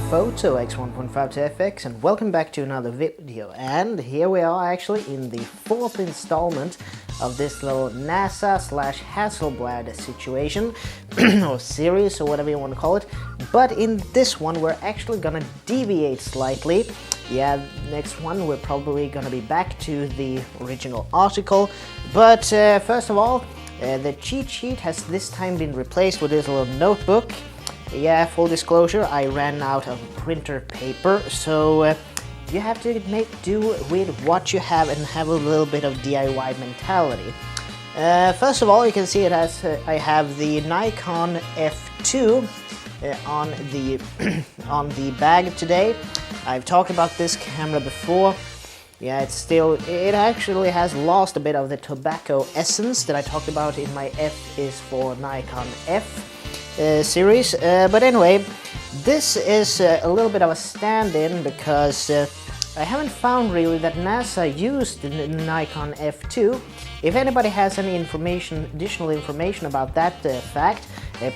T.B.Photo X1.5 and welcome back to another video. And here we are actually in the fourth installment of this little NASA / Hasselblad situation or series or whatever you want to call it. But in this one we're actually gonna deviate slightly. Yeah, next one we're probably gonna be back to the original article. But first of all, the cheat sheet has this time been replaced with this little notebook. Yeah, full disclosure, I ran out of printer paper, so you have to make do with what you have and have a little bit of DIY mentality. First of all, you can see it has I have the Nikon F2 on the on the bag today. I've talked about this camera before. Yeah, it actually has lost a bit of the tobacco essence that I talked about in my F is for Nikon F series, but anyway, this is a little bit of a stand-in because I haven't found really that NASA used the Nikon F2. If anybody has any additional information about that fact,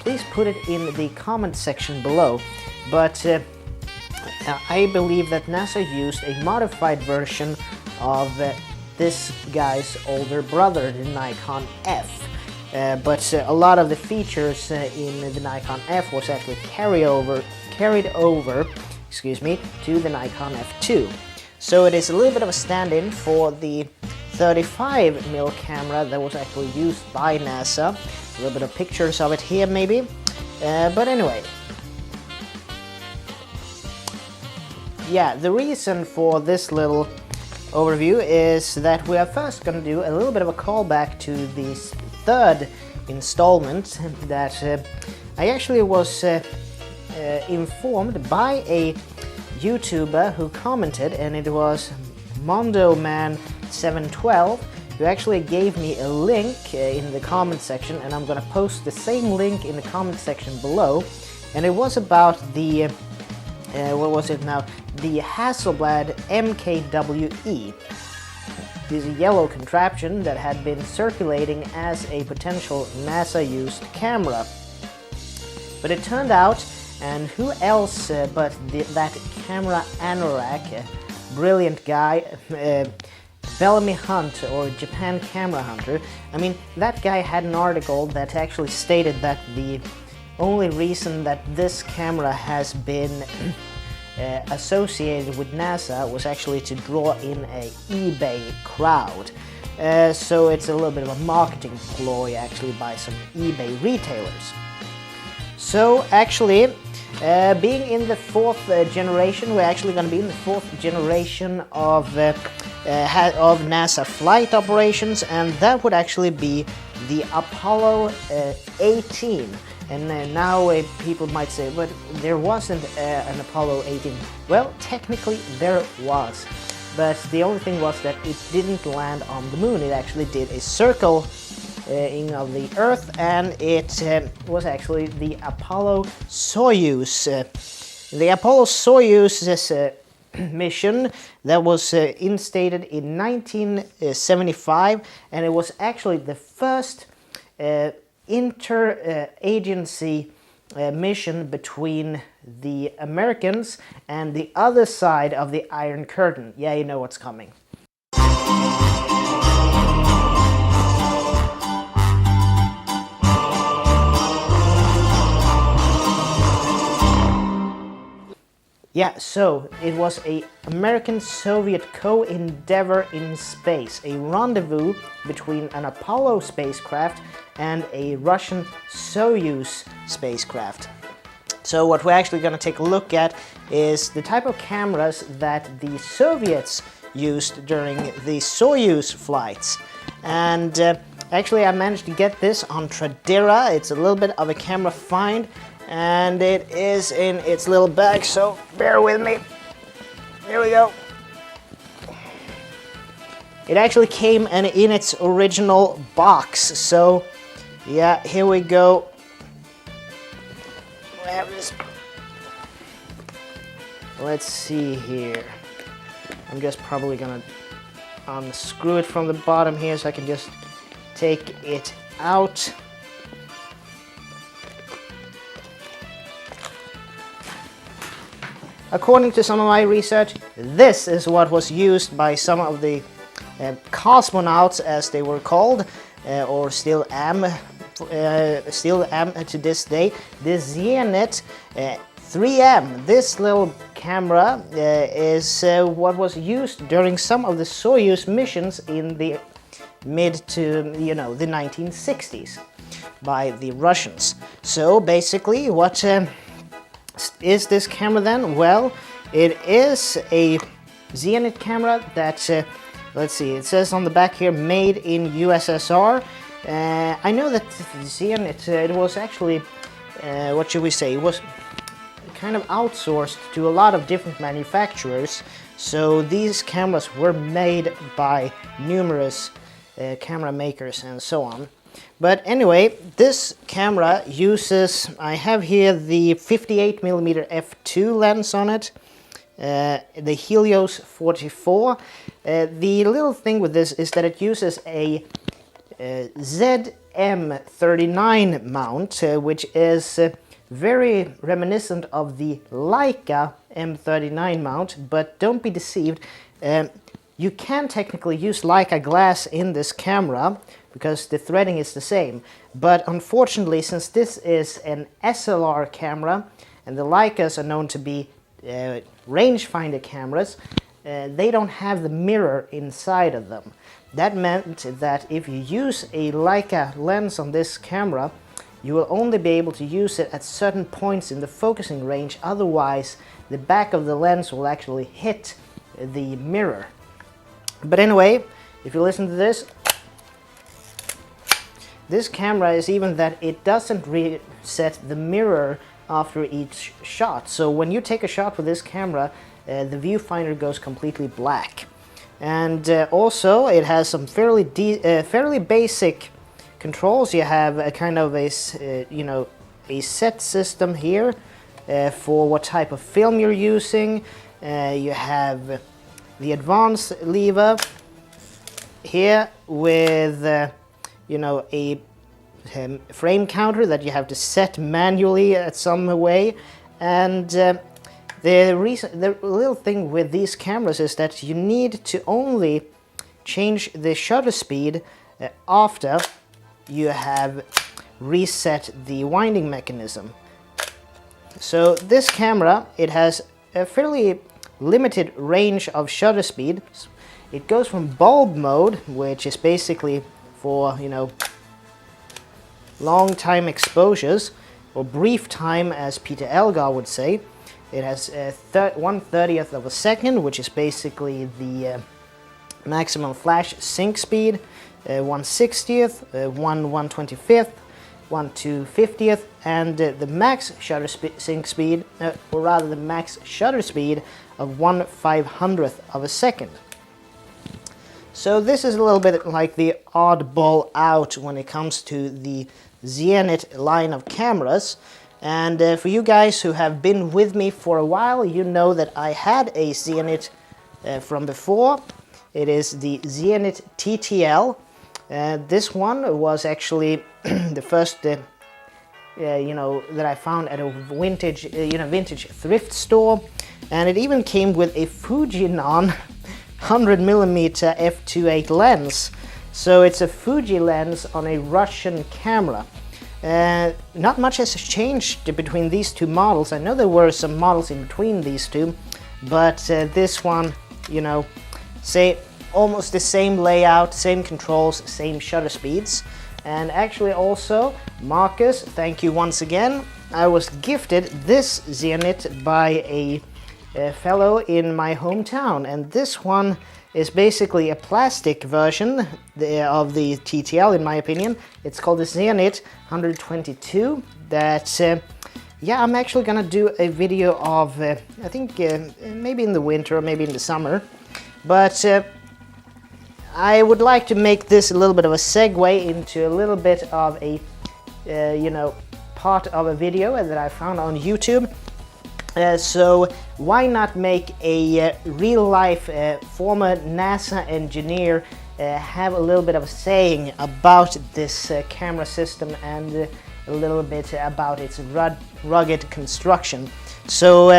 please put it in the comment section below. But I believe that NASA used a modified version of this guy's older brother, the Nikon F. But a lot of the features in the Nikon F was actually carried over, to the Nikon F2. So it is a little bit of a stand-in for the 35mm camera that was actually used by NASA. A little bit of pictures of it here maybe. But anyway. Yeah, the reason for this little overview is that we are first going to do a little bit of a callback to the third installment that I actually was informed by a YouTuber who commented, and it was MondoMan712 who actually gave me a link in the comment section, and I'm gonna post the same link in the comment section below. And it was about the what was it now? The Hasselblad MKWE. This yellow contraption that had been circulating as a potential NASA-used camera. But it turned out, and who else but that camera anorak, brilliant guy, Bellamy Hunt, or Japan Camera Hunter. I mean, that guy had an article that actually stated that the only reason that this camera has been associated with NASA was actually to draw in a eBay crowd. So it's a little bit of a marketing ploy actually by some eBay retailers. So actually, being in the fourth generation, we're actually going to be in the fourth generation of NASA flight operations, and that would actually be the Apollo 18. And now people might say, but there wasn't an Apollo 18. Well, technically there was, but the only thing was that it didn't land on the moon. It actually did a circle of the Earth, and it was actually the Apollo Soyuz. The Apollo Soyuz mission that was instated in 1975, and it was actually the first inter-agency mission between the Americans and the other side of the Iron Curtain. Yeah, you know what's coming. Yeah, so it was a American-Soviet co-endeavor in space, a rendezvous between an Apollo spacecraft and a Russian Soyuz spacecraft. So what we're actually going to take a look at is the type of cameras that the Soviets used during the Soyuz flights. And actually I managed to get this on Tradera. It's a little bit of a camera find, and it is in its little bag, so bear with me. Here we go. It actually came in its original box, so yeah, here we go. I have this. Let's see here. I'm just probably gonna unscrew it from the bottom here so I can just take it out. according to some of my research, this is what was used by some of the cosmonauts, as they were called, or still am to this day. The Zenit 3M. This little camera is what was used during some of the Soyuz missions in the mid to the 1960s by the Russians. So basically, what is this camera then? Well, it is a Zenit camera that, let's see, it says on the back here, made in USSR. I know that Zenit, it was actually, what should we say, it was kind of outsourced to a lot of different manufacturers. So these cameras were made by numerous camera makers and so on. But anyway, this camera uses, I have here the 58mm f2 lens on it, the Helios 44. The little thing with this is that it uses a ZM39 mount, which is very reminiscent of the Leica M39 mount, but don't be deceived. You can technically use Leica glass in this camera because the threading is the same, but unfortunately, since this is an SLR camera and the Leicas are known to be rangefinder cameras, they don't have the mirror inside of them. That meant that if you use a Leica lens on this camera, you will only be able to use it at certain points in the focusing range, otherwise the back of the lens will actually hit the mirror. But anyway, if you listen to this camera is even that it doesn't reset the mirror after each shot. So when you take a shot with this camera, the viewfinder goes completely black. And also it has some fairly basic controls. You have a kind of a set system here for what type of film you're using. You have the advanced lever here with a frame counter that you have to set manually at some way. And the little thing with these cameras is that you need to only change the shutter speed after you have reset the winding mechanism. So this camera, it has a fairly limited range of shutter speed. It goes from bulb mode, which is basically for long time exposures, or brief time as Peter Elgar would say. It has 1/30th of a second, which is basically the maximum flash sync speed, 1/60th, 1/125th, 1/250th, and the max shutter sync speed, or rather the max shutter speed of 1/500th of a second. So this is a little bit like the oddball out when it comes to the Zenit line of cameras. And for you guys who have been with me for a while, you know that I had a Zenit from before. It is the Zenit TTL. This one was actually the first that I found at a vintage thrift store, and it even came with a Fujinon 100mm f2.8 lens. So it's a Fuji lens on a Russian camera. Not much has changed between these two models. I know there were some models in between these two, but this one, say almost the same layout, same controls, same shutter speeds. And actually also, Marcus, thank you once again. I was gifted this Zenit by a fellow in my hometown, and this one is basically a plastic version of the TTL, in my opinion. It's called the Zenit 122. That, I'm actually gonna do a video of, I think maybe in the winter or maybe in the summer. But I would like to make this a little bit of a segue into a little bit of a, part of a video that I found on YouTube. So why not make a real-life former NASA engineer have a little bit of a saying about this camera system and a little bit about its rugged construction. So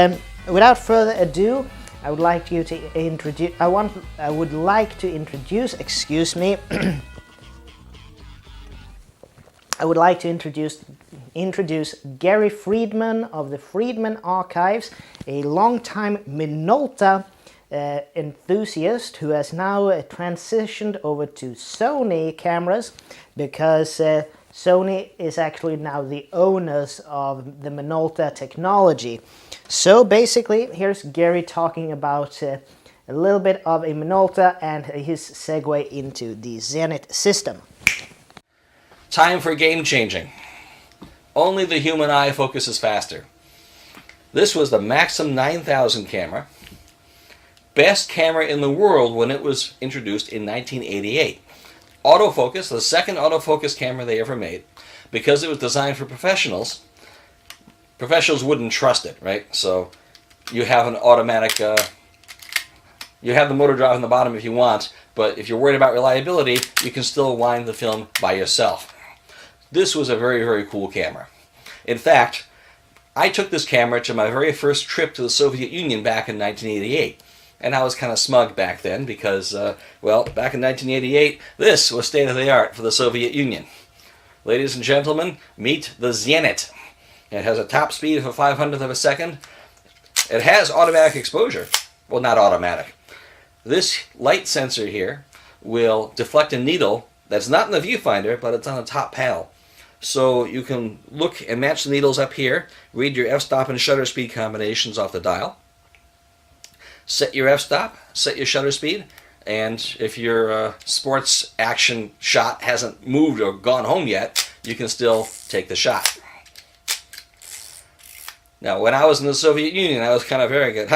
Without further ado, I would like you to introduce. I would like to introduce. Excuse me. I would like to introduce Gary Friedman of the Friedman Archives, a longtime Minolta enthusiast who has now transitioned over to Sony cameras, because Sony is actually now the owners of the Minolta technology. So basically, here's Gary talking about a little bit of a Minolta and his segue into the Zenit system. Time for game changing. Only the human eye focuses faster. This was the Maxim 9000 camera. Best camera in the world when it was introduced in 1988. Autofocus, the second autofocus camera they ever made. Because it was designed for professionals, professionals wouldn't trust it, right? So you have an automatic, you have the motor drive on the bottom if you want, but if you're worried about reliability, you can still wind the film by yourself. This was a very, very cool camera. In fact, I took this camera to my very first trip to the Soviet Union back in 1988. And I was kind of smug back then because, well, back in 1988, this was state-of-the-art for the Soviet Union. Ladies and gentlemen, meet the Zenit. It has a top speed of a 500th of a second. It has automatic exposure. Well, not automatic. This light sensor here will deflect a needle that's not in the viewfinder, but it's on the top panel. So you can look and match the needles up here, read your f-stop and shutter speed combinations off the dial, set your f-stop, set your shutter speed, and if your sports action shot hasn't moved or gone home yet, you can still take the shot. Now, when I was in the Soviet Union, I was kind of arrogant.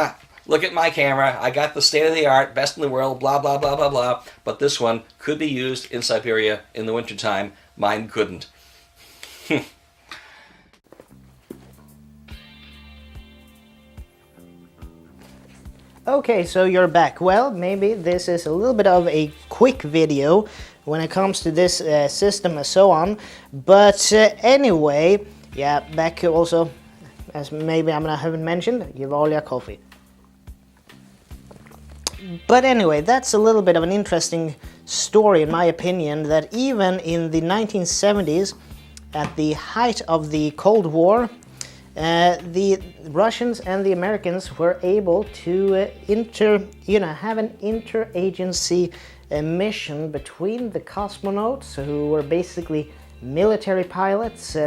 Look at my camera, I got the state-of-the-art, best in the world, blah, blah, blah, blah, blah, but this one could be used in Siberia in the wintertime. Mine couldn't. Okay, so you're back. Well, maybe this is a little bit of a quick video when it comes to this system and so on. But anyway, yeah, back also, as maybe I haven't mentioned, Gevalia coffee. But anyway, that's a little bit of an interesting story in my opinion, that even in the 1970s, at the height of the Cold War, the Russians and the Americans were able to have an interagency mission between the cosmonauts, who were basically military pilots,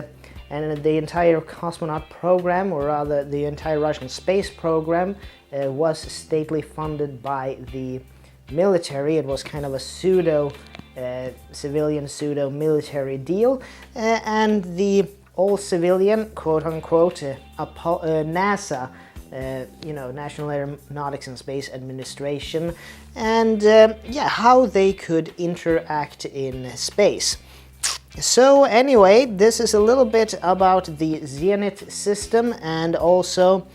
and the entire Cosmonaut program, or rather the entire Russian space program, was stately funded by the military. It was kind of a civilian pseudo-military deal, and the all-civilian, quote-unquote, NASA, National Aeronautics and Space Administration, and how they could interact in space. So anyway, this is a little bit about the Zenit system, and also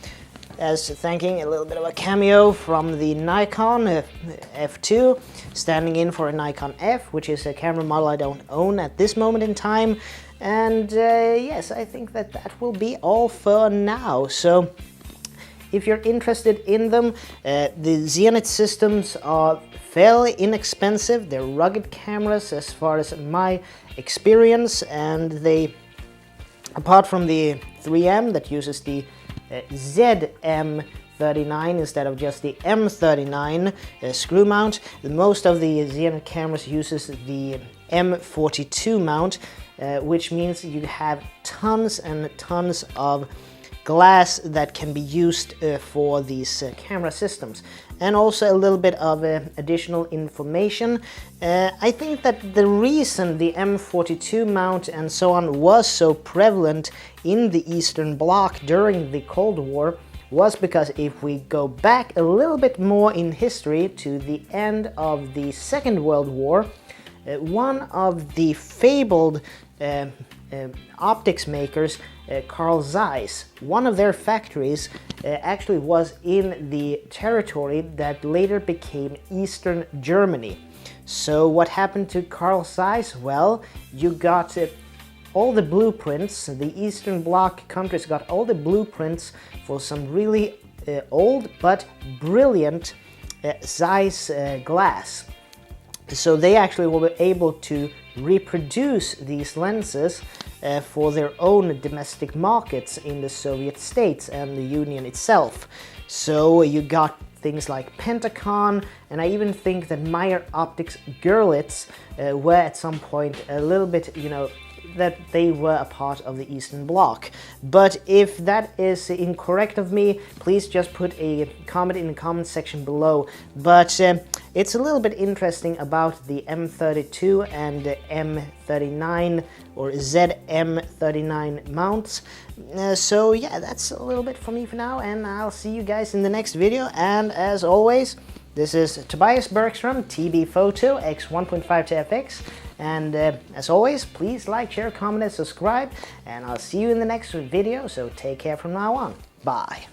as thanking a little bit of a cameo from the Nikon F2, standing in for a Nikon F, which is a camera model I don't own at this moment in time. And yes, I think that will be all for now. So if you're interested in them, the Zenit systems are fairly inexpensive. They're rugged cameras as far as my experience, and they, apart from the 3M that uses the ZM39 instead of just the M39 screw mount, most of the Zenit cameras uses the M42 mount, which means you have tons and tons of glass that can be used for these camera systems. And also a little bit of additional information. I think that the reason the M42 mount and so on was so prevalent in the Eastern Bloc during the Cold War was because if we go back a little bit more in history to the end of the Second World War, one of the fabled optics makers, Carl Zeiss, one of their factories actually was in the territory that later became Eastern Germany. So what happened to Carl Zeiss? Well, you got all the blueprints, the Eastern Bloc countries got all the blueprints for some really old but brilliant Zeiss glass. So they actually were able to reproduce these lenses for their own domestic markets in the Soviet states and the Union itself. So you got things like Pentacon, and I even think that Meyer Optics Görlitz were at some point a little bit, you know, that they were a part of the Eastern Bloc. But if that is incorrect of me, please just put a comment in the comment section below. But it's a little bit interesting about the M32 and the M39 or ZM39 mounts. So yeah, that's a little bit for me for now, and I'll see you guys in the next video. And as always, this is Tobias Bergstrom, T.B.Photo X1.5-FX, and as always, please like, share, comment, and subscribe, and I'll see you in the next video, so take care from now on. Bye.